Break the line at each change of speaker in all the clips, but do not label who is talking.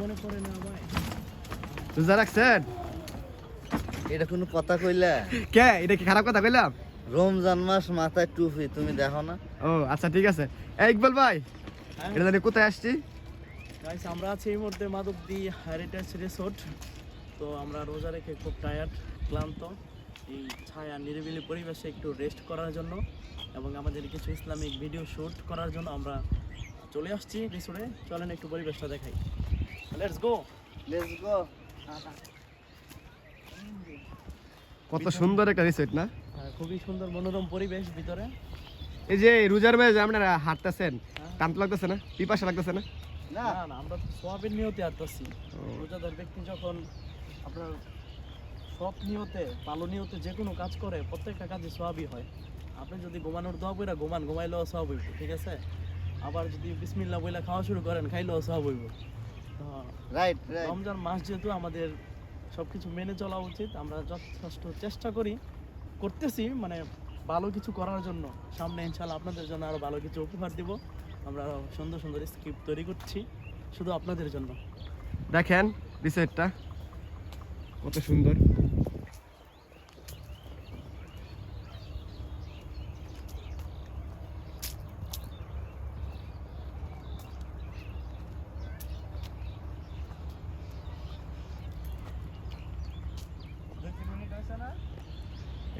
মনে পড়ে না ভাই।
রোজা রাখছেন?
এটা কোনো কথা কইলা?
কে এটা কি খারাপ কথা কইলাম?
রমজান মাস মাথায় টুপি, তুমি দেখো না?
ও আচ্ছা ঠিক আছে। এই ইকবাল ভাই, এটা জানি কোথায় আসছি?
গাইস আমরা আছি এই মুহূর্তে মাধবদী হেরিটেজ রিসোর্ট। তো আমরা রোজা রেখে খুব টায়ার্ড, ক্লান্ত। এই ছায়া নিরিবিলি পরিবেশে একটু রেস্ট করার জন্য এবং আমাদের কিছু ইসলামিক ভিডিও শ্যুট করার জন্য আমরা চলে আসছি রিসোর্টে। চলেন একটু পরিবেশটা দেখাই। Let's go.
Let's go.
কত সুন্দর একটা রিসোর্ট না?
খুবই সুন্দর মনোরম পরিবেশ ভিতরে।
এই যে রোজার মেয়ে আপনারা হাঁটতেছেন, ক্লান্ত লাগতেছে না? পিপাসা লাগতেছে না?
না না, আমরা তো সোয়াবের নিয়তে আসতেছি। রোজাদার ব্যক্তি যখন আপনার সব নিয়তে, ভালো নিয়তে যে কোনো কাজ করে, প্রত্যেকটা কাজে সোয়াবই হয়। আপনি যদি ঘুমানোর দোয়া বইরা ঘুমাইলেও সোয়াব হইব, ঠিক আছে? আবার যদি বিসমিল্লাহ বইলা খাওয়া শুরু করেন, খাইলেও সোয়াব হইব।
রাইট।
রমজান মাস যেহেতু আমাদের সবকিছু মেনে চলা উচিত। আমরা যথেষ্ট চেষ্টা করতেছি মানে ভালো কিছু করার জন্য। সামনে ইনশাআল্লাহ আপনাদের জন্য আরো ভালো কিছু উপহার দিব। আমরা সুন্দর সুন্দর স্ক্রিপ্ট তৈরি করছি শুধু আপনাদের জন্য।
দেখেন রিসোর্টটা কত সুন্দর।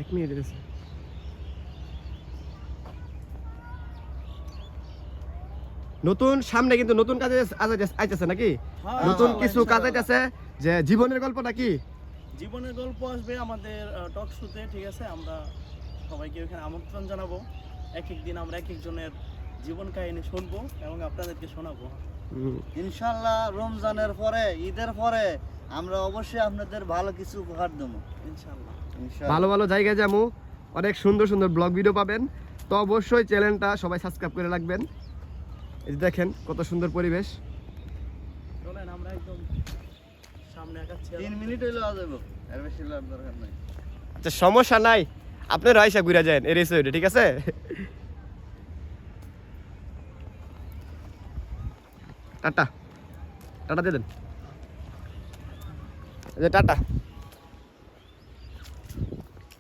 এক মিনিট আছে। নতুন সামনে কিন্তু নতুন কাজে আইতেছে নাকি? নতুন কিছু কাজ আইতেছে, যে জীবনের গল্প নাকি?
জীবনের গল্প আসবে আমাদের টক শোতে, ঠিক আছে? আমরা সবাইকে ওখানে আমন্ত্রণ জানাবো। এক এক দিন আমরা এক একজনের জীবন কাহিনী শুনবো এবং আপনাদেরকে শোনাবো।
ইনশাআল্লাহ রমজানের পরে, ঈদের পরে আমরা অবশ্যই আপনাদের ভালো কিছু উপহার দেবো
ইনশাআল্লাহ।
ভালো ভালো জায়গায় যাবো, অনেক সুন্দর সুন্দর ব্লগ ভিডিও পাবেন। তো অবশ্যই চ্যানেলটা সবাই সাবস্ক্রাইব করে রাখবেন। এই যে দেখেন কত সুন্দর পরিবেশ।
চলেন আমরা একদম সামনে আগাচ্ছি।
3 মিনিট হইলো আ যাবো, এর বেশি লাগবে দরকার নাই।
আচ্ছা সমস্যা নাই, আপনারা আইসা ঘুরে যান এই রিসোর্টে, ঠিক আছে? টাটা টাটা দিয়ে দেন, টাটা।